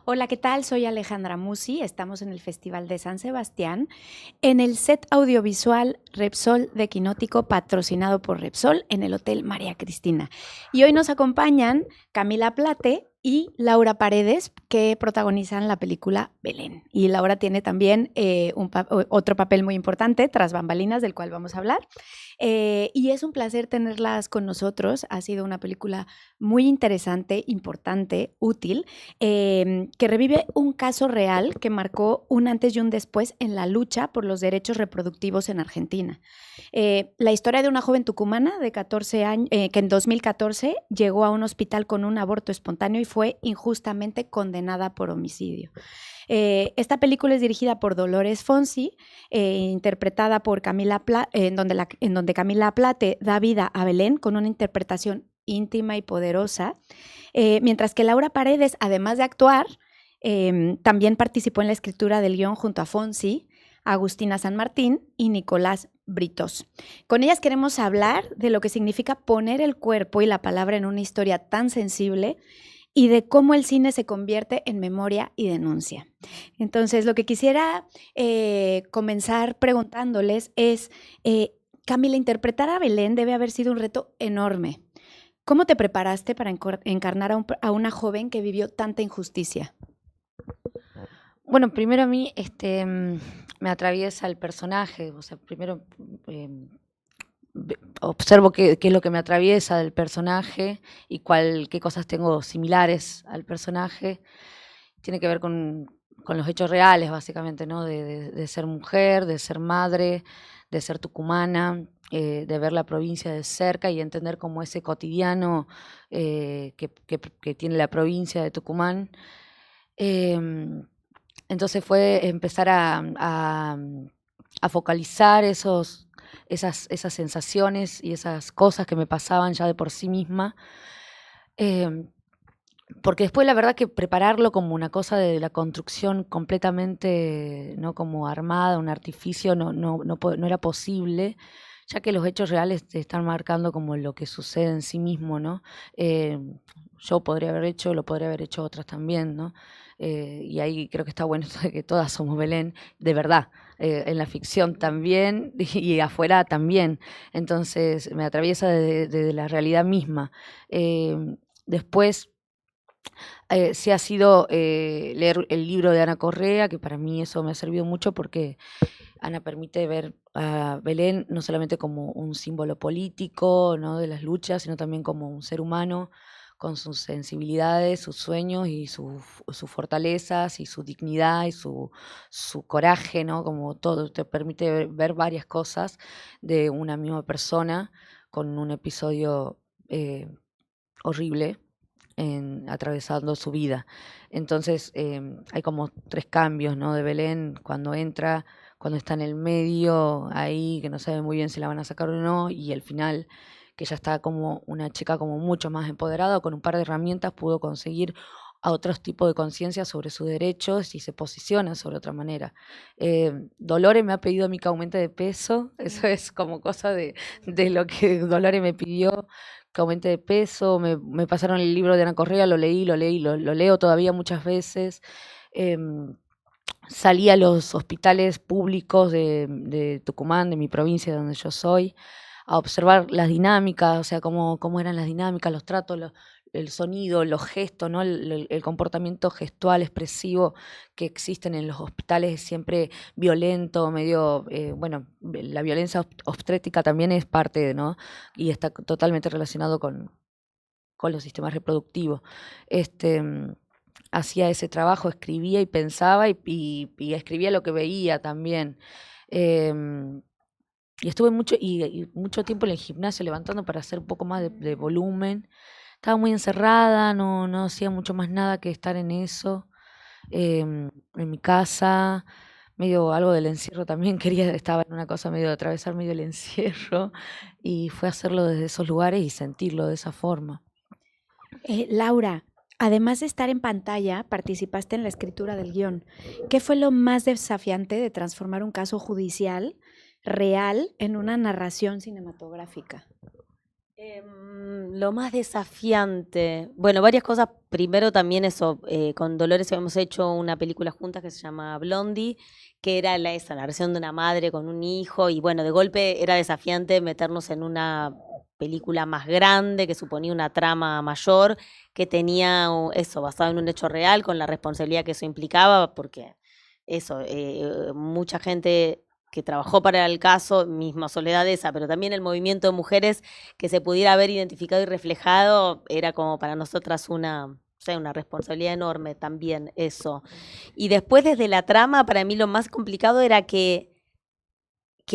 Hola, ¿qué tal? Soy Alejandra Musi. Estamos en el Festival de San Sebastián, en el set audiovisual Repsol de Quinótico, patrocinado por Repsol, en el Hotel María Cristina. Y hoy nos acompañan Camila Plate y Laura Paredes, que protagonizan la película Belén. Y Laura tiene también otro papel muy importante, tras bambalinas, del cual vamos a hablar. Y es un placer tenerlas con nosotros. Ha sido una película muy interesante, importante, útil, que revive un caso real que marcó un antes y un después en la lucha por los derechos reproductivos en Argentina. La historia de una joven tucumana de 14 años, que en 2014 llegó a un hospital con un aborto espontáneo y fue injustamente condenada por homicidio. Esta película es dirigida por Dolores Fonsi, interpretada por Camila en donde Camila Plate da vida a Belén con una interpretación íntima y poderosa, mientras que Laura Paredes, además de actuar, también participó en la escritura del guión junto a Fonsi, Agustina San Martín y Nicolás Britos. Con ellas queremos hablar de lo que significa poner el cuerpo y la palabra en una historia tan sensible y de cómo el cine se convierte en memoria y denuncia. Entonces, lo que quisiera comenzar preguntándoles es, Camila, interpretar a Belén debe haber sido un reto enorme. ¿Cómo te preparaste para encarnar a una joven que vivió tanta injusticia? Bueno, primero a mí me atraviesa el personaje, o sea, primero observo qué es lo que me atraviesa del personaje y qué cosas tengo similares al personaje. Tiene que ver con los hechos reales, básicamente, ¿no? De ser mujer, de ser madre, de ser tucumana, de ver la provincia de cerca y entender cómo ese cotidiano que tiene la provincia de Tucumán. Em, entonces fue empezar a focalizar esas sensaciones y esas cosas que me pasaban ya de por sí misma. em, Porque después la verdad que prepararlo como una cosa de la construcción completamente, no como armada, un artificio, no era posible, ya que los hechos reales te están marcando como lo que sucede en sí mismo, ¿no? Eh, yo podría haber hecho, lo podría haber hecho otras también, ¿no? Y ahí creo que está bueno esto de que todas somos Belén, de verdad, en la ficción también y afuera también. Entonces me atraviesa de la realidad misma. Después sí ha sido leer el libro de Ana Correa, que para mí eso me ha servido mucho porque Ana permite ver a Belén no solamente como un símbolo político, ¿no? De las luchas, sino también como un ser humano con sus sensibilidades, sus sueños y sus fortalezas y su dignidad y su coraje, ¿no? Como todo, te permite ver varias cosas de una misma persona con un episodio horrible atravesando su vida. Entonces hay como tres cambios, ¿no? De Belén cuando entra, cuando está en el medio, ahí que no sabe muy bien si la van a sacar o no, y el final, que ya está como una chica como mucho más empoderada, con un par de herramientas pudo conseguir a otros tipos de conciencia sobre sus derechos y se posiciona sobre otra manera. Dolores me ha pedido a mí que aumente de peso, eso es como cosa de lo que Dolores me pidió, que aumente de peso. Me pasaron el libro de Ana Correa, lo leo todavía muchas veces. Em, Salí a los hospitales públicos de Tucumán, de mi provincia, de donde yo soy, a observar las dinámicas, o sea, cómo eran las dinámicas, los tratos, el sonido, los gestos, ¿no? El comportamiento gestual, expresivo que existen en los hospitales es siempre violento, medio, bueno, la violencia obstétrica también es parte, ¿no? Y está totalmente relacionado con los sistemas reproductivos. Este, Hacía ese trabajo, escribía y pensaba y escribía lo que veía también. Em, y estuve y mucho tiempo en el gimnasio levantando para hacer un poco más de volumen. Estaba muy encerrada, no hacía mucho más nada que estar en eso. En mi casa, medio algo del encierro también quería, estaba en una cosa medio de atravesar medio el encierro y fue hacerlo desde esos lugares y sentirlo de esa forma. Laura, además de estar en pantalla, participaste en la escritura del guión. ¿Qué fue lo más desafiante de transformar un caso judicial real en una narración cinematográfica? Lo más desafiante, bueno, varias cosas. Primero también eso, con Dolores habíamos hecho una película juntas que se llama Blondie, que era esa narración de una madre con un hijo, y bueno, de golpe era desafiante meternos en una película más grande, que suponía una trama mayor, que tenía eso, basado en un hecho real, con la responsabilidad que eso implicaba, porque eso, mucha gente que trabajó para el caso, misma Soledad esa, pero también el movimiento de mujeres que se pudiera haber identificado y reflejado, era como para nosotras una, o sea, una responsabilidad enorme también eso. Y después desde la trama, para mí lo más complicado era que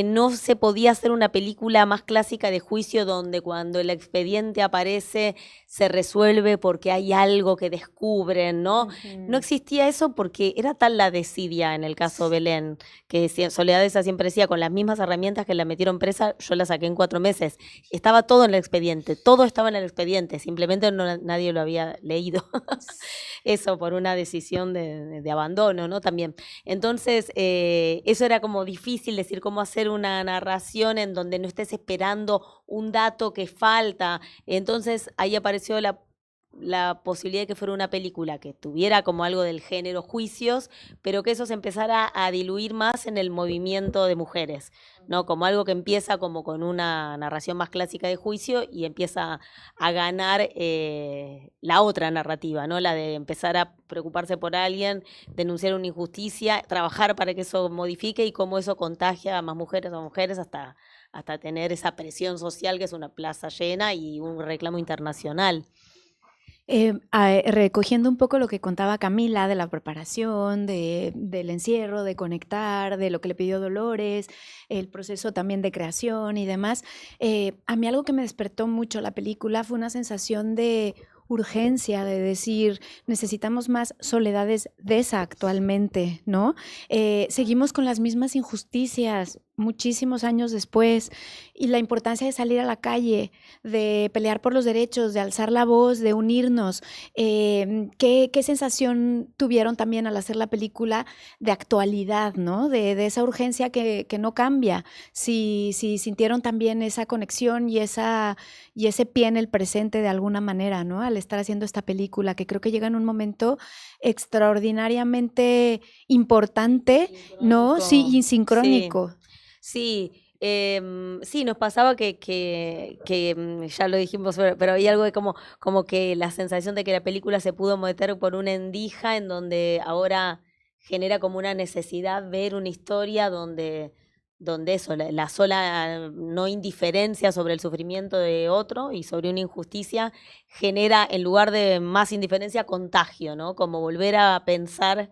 no se podía hacer una película más clásica de juicio donde cuando el expediente aparece se resuelve porque hay algo que descubren, ¿no? No existía eso porque era tal la desidia en el caso Belén, que Soledad esa siempre decía, con las mismas herramientas que la metieron presa, yo la saqué en 4 meses. Estaba todo en el expediente, todo estaba en el expediente, simplemente nadie lo había leído. Eso por una decisión de abandono, ¿no? También. Entonces, eso era como difícil decir cómo hacer una narración en donde no estés esperando un dato que falta. Entonces, ahí apareció la posibilidad de que fuera una película que tuviera como algo del género juicios, pero que eso se empezara a diluir más en el movimiento de mujeres, ¿no? Como algo que empieza como con una narración más clásica de juicio y empieza a ganar la otra narrativa, ¿no? La de empezar a preocuparse por alguien, denunciar una injusticia, trabajar para que eso modifique y cómo eso contagia a más mujeres hasta tener esa presión social que es una plaza llena y un reclamo internacional. Recogiendo un poco lo que contaba Camila de la preparación, del encierro, de conectar, de lo que le pidió Dolores, el proceso también de creación y demás, a mí algo que me despertó mucho la película fue una sensación de urgencia, de decir, necesitamos más Soledades de esa actualmente, ¿no? Seguimos con las mismas injusticias muchísimos años después y la importancia de salir a la calle, de pelear por los derechos, de alzar la voz, de unirnos. ¿Qué sensación tuvieron también al hacer la película de actualidad, ¿no? De esa urgencia que no cambia. Si sintieron también esa conexión y ese pie en el presente de alguna manera, ¿no? Al estar haciendo esta película, que creo que llega en un momento extraordinariamente importante, ¿no? Sí, y sincrónico. Sí, sí, nos pasaba ya lo dijimos, pero había algo de como que la sensación de que la película se pudo meter por una endija en donde ahora genera como una necesidad ver una historia donde eso, la sola no indiferencia sobre el sufrimiento de otro y sobre una injusticia genera, en lugar de más indiferencia, contagio, ¿no? Como volver a pensar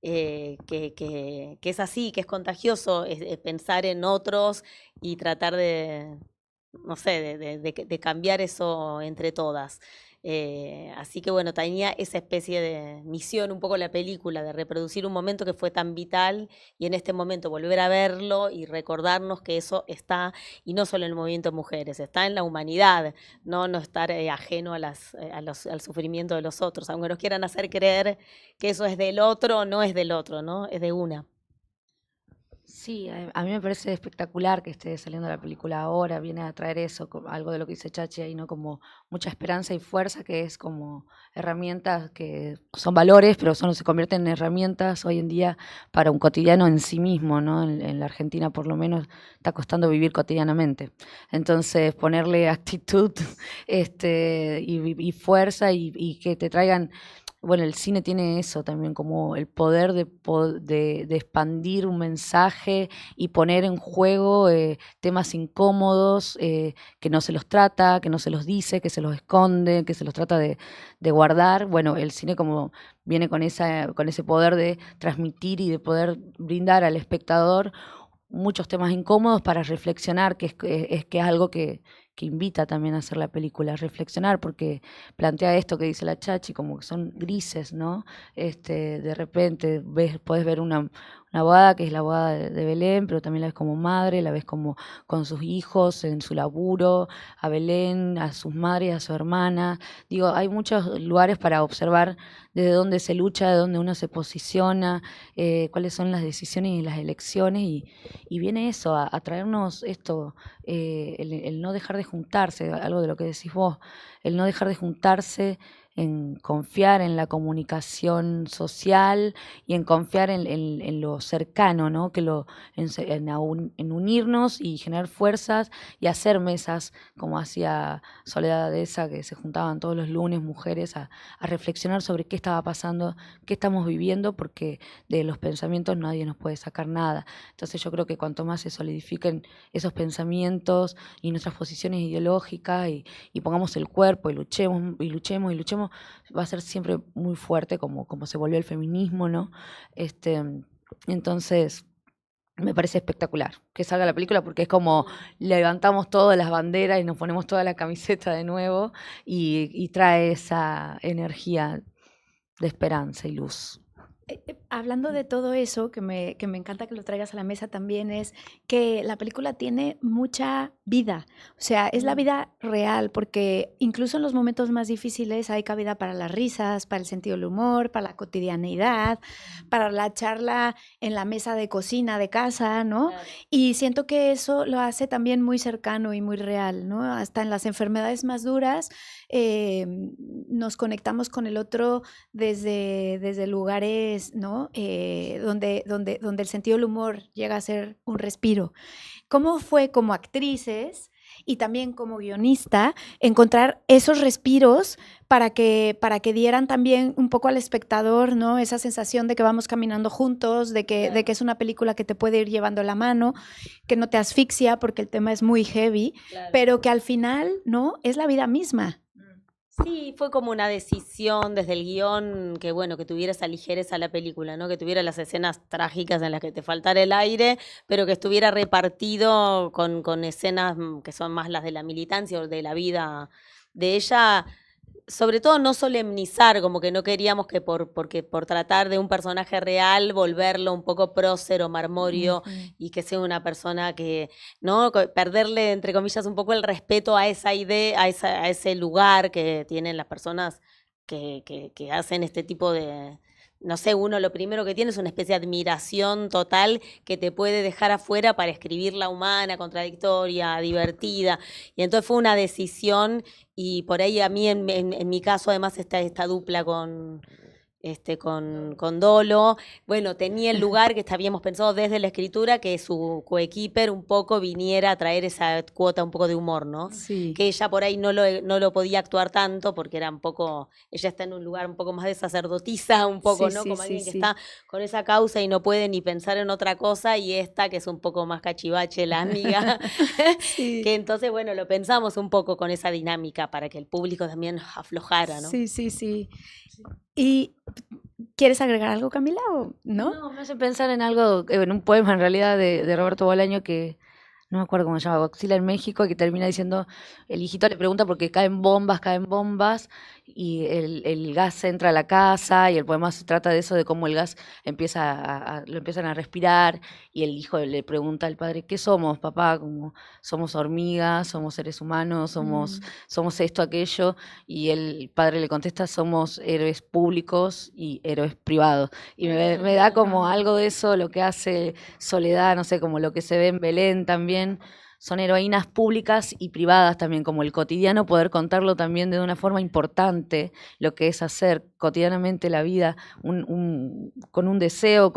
que es así, que es contagioso, es pensar en otros y tratar de, no sé, de cambiar eso entre todas. Así que bueno, tenía esa especie de misión un poco la película, de reproducir un momento que fue tan vital y en este momento volver a verlo y recordarnos que eso está, y no solo en el movimiento de mujeres, está en la humanidad, no estar ajeno al sufrimiento de los otros, aunque nos quieran hacer creer que eso es del otro, no es del otro, ¿no? Es de una. Sí, a mí me parece espectacular que esté saliendo la película ahora, viene a traer eso, algo de lo que dice Chachi ahí, ¿no? Como mucha esperanza y fuerza, que es como herramientas que son valores, pero se convierten en herramientas hoy en día para un cotidiano en sí mismo, ¿no? En la Argentina por lo menos está costando vivir cotidianamente. Entonces, ponerle actitud y fuerza y que te traigan. Bueno, el cine tiene eso también, como el poder de expandir un mensaje y poner en juego temas incómodos, que no se los trata, que no se los dice, que se los esconde, que se los trata de guardar. Bueno, el cine como viene con ese poder de transmitir y de poder brindar al espectador muchos temas incómodos para reflexionar, que es algo que invita también a hacer la película, a reflexionar, porque plantea esto que dice la Chachi, como que son grises, ¿no? De repente podés ver una abogada que es la abogada de Belén, pero también la ves como madre, la ves como con sus hijos, en su laburo, a Belén, a sus madres, a su hermana. Digo, hay muchos lugares para observar desde dónde se lucha, de dónde uno se posiciona, cuáles son las decisiones y las elecciones, y viene eso, a traernos esto, el no dejar de juntarse, algo de lo que decís vos, el no dejar de juntarse, en confiar en la comunicación social y en confiar en lo cercano, ¿no? En unirnos y generar fuerzas y hacer mesas, como hacía Soledad Deza, que se juntaban todos los lunes mujeres a reflexionar sobre qué estaba pasando, qué estamos viviendo, porque de los pensamientos nadie nos puede sacar nada. Entonces yo creo que cuanto más se solidifiquen esos pensamientos y nuestras posiciones ideológicas y pongamos el cuerpo y luchemos y luchemos y luchemos, va a ser siempre muy fuerte como se volvió el feminismo, ¿no? Entonces, me parece espectacular que salga la película porque es como levantamos todas las banderas y nos ponemos toda la camiseta de nuevo y trae esa energía de esperanza y luz. Hablando de todo eso, que me encanta que lo traigas a la mesa también, es que la película tiene mucha vida. O sea, es la vida real, porque incluso en los momentos más difíciles hay cabida para las risas, para el sentido del humor, para la cotidianeidad, para la charla en la mesa de cocina de casa, ¿no? Claro. Y siento que eso lo hace también muy cercano y muy real, ¿no? Hasta en las enfermedades más duras nos conectamos con el otro desde lugares, ¿no? Donde el sentido del humor llega a ser un respiro. ¿Cómo fue como actrices y también como guionista encontrar esos respiros para que dieran también un poco al espectador, ¿no? Esa sensación de que vamos caminando juntos, de que es una película que te puede ir llevando la mano, que no te asfixia porque el tema es muy heavy, pero que al final, ¿no? Es la vida misma. Sí, fue como una decisión desde el guión que, bueno, que tuviera esa ligereza la película, ¿no? Que tuviera las escenas trágicas en las que te faltara el aire, pero que estuviera repartido con escenas que son más las de la militancia o de la vida de ella. Sobre todo no solemnizar, como que no queríamos que porque por tratar de un personaje real, volverlo un poco prócer o marmorio y que sea una persona que, ¿no? Perderle, entre comillas, un poco el respeto a esa idea, a ese lugar que tienen las personas que hacen este tipo de. No sé, uno lo primero que tiene es una especie de admiración total que te puede dejar afuera para escribirla humana, contradictoria, divertida. Y entonces fue una decisión y por ahí a mí, en mi caso, además, esta dupla con Dolo, bueno, tenía el lugar que habíamos pensado desde la escritura que su coequiper un poco viniera a traer esa cuota un poco de humor, ¿no? Sí. Que ella por ahí no lo podía actuar tanto porque era un poco, ella está en un lugar un poco más de sacerdotisa, un poco, Sí, ¿no? sí, Como sí, alguien que sí. está con esa causa y no puede ni pensar en otra cosa, y esta que es un poco más cachivache, la amiga, Sí. que entonces, bueno, lo pensamos un poco con esa dinámica para que el público también aflojara, ¿no? Sí, sí, sí. ¿Y quieres agregar algo, Camila, o no? No, me hace pensar en algo, en un poema en realidad de Roberto Bolaño que no me acuerdo cómo se llama, Godzilla en México, que termina diciendo, el hijito le pregunta porque caen bombas, y el gas entra a la casa, y el poema se trata de eso, de cómo el gas lo empiezan a respirar, y el hijo le pregunta al padre, ¿qué somos, papá? Como, somos hormigas, somos seres humanos, somos esto, aquello, y el padre le contesta, somos héroes públicos y héroes privados. Y me da como algo de eso, lo que hace Soledad, no sé, como lo que se ve en Belén también, son heroínas públicas y privadas también, como el cotidiano, poder contarlo también de una forma importante, lo que es hacer cotidianamente la vida con un deseo,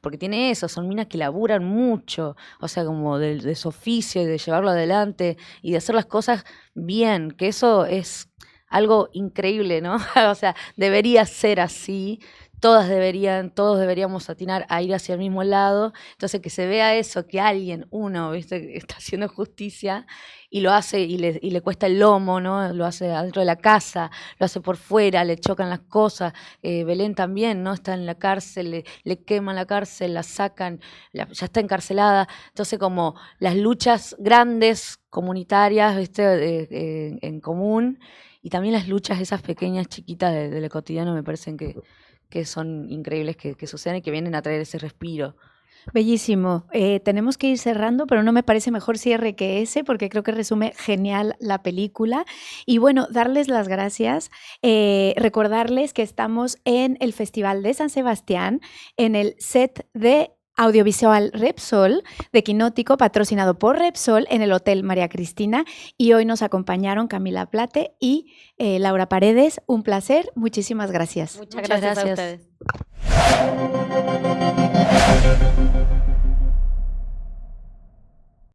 porque tiene eso, son minas que laburan mucho, o sea, como de su oficio y de llevarlo adelante y de hacer las cosas bien, que eso es algo increíble, ¿no? O sea, debería ser así. Todos deberíamos atinar a ir hacia el mismo lado. Entonces, que se vea eso, que alguien, uno, ¿viste?, está haciendo justicia y lo hace y le cuesta el lomo, ¿no? Lo hace adentro de la casa, lo hace por fuera, le chocan las cosas. Belén también, ¿no? Está en la cárcel, le queman la cárcel, la sacan, ya está encarcelada. Entonces, como las luchas grandes, comunitarias, ¿viste?, en común, y también las luchas esas pequeñas, chiquitas del cotidiano, me parecen que son increíbles que suceden y que vienen a traer ese respiro. Bellísimo. Tenemos que ir cerrando, pero no me parece mejor cierre que ese, porque creo que resume genial la película. Y bueno, darles las gracias, recordarles que estamos en el Festival de San Sebastián, en el set de audiovisual Repsol de Quinótico, patrocinado por Repsol en el Hotel María Cristina. Y hoy nos acompañaron Camila Plate y Laura Paredes. Un placer. Muchísimas gracias. Muchas Muchas gracias a gracias. ustedes.